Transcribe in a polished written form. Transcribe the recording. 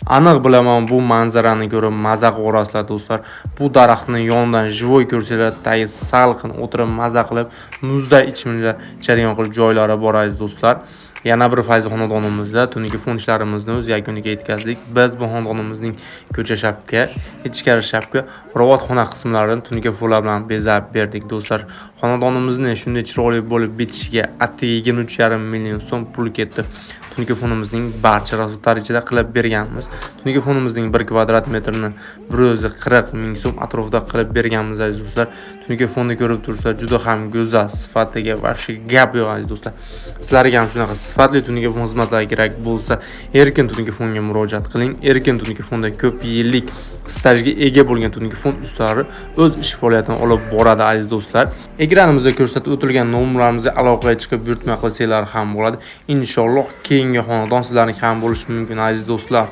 Aniq bilaman bu manzarani ko'rib maza qilasiz do'stlar. Bu daraxtni yonidan живой ko'rsanglar, tagi salqin o'tirib maza qilib, muzda ichadigan qilib joylari bor aziz do'stlar. Yana bir fayz xonadonimizda tungi fon ishlarimizni o'z yakuniga yetkazdik. Biz bu xonadonimizning ko'cha shapka, ichkari shapka, xona qismlarini tungi fonlar bilan bezab berdik do'stlar. Xonadonimizni shunday chiroyli bo'lib bitishiga attiga 23,5 million so'm pul ketdi. Tungi fonimizning barcha darajada qilib berganmiz. Tungi fonimizning 1 kvadrat metrini 140 ming so'm atrofida qilib berganmiz aziz do'stlar. Tungi fonni ko'rib tursa juda ham go'zal, sifatiga vaqti gap yo'q aziz do'stlar. Sizlarga ham shunaqa sifatli tungi fon xizmatlari kerak bo'lsa, erkin tungi fonga murojaat qiling. Erkin tungi fonda ko'p yillik stajga ega bo'lgan tungi fon ustalari o'z ish faoliyatini olib boradi aziz do'stlar. Ekranimizda ko'rsatib o'tilgan nomerlarimizga aloqaga chiqib buyurtma qilsanglar ham bo'ladi. Inshaalloh keyingi xonadon sizlarniki ham bo'lishi mumkin aziz do'stlar.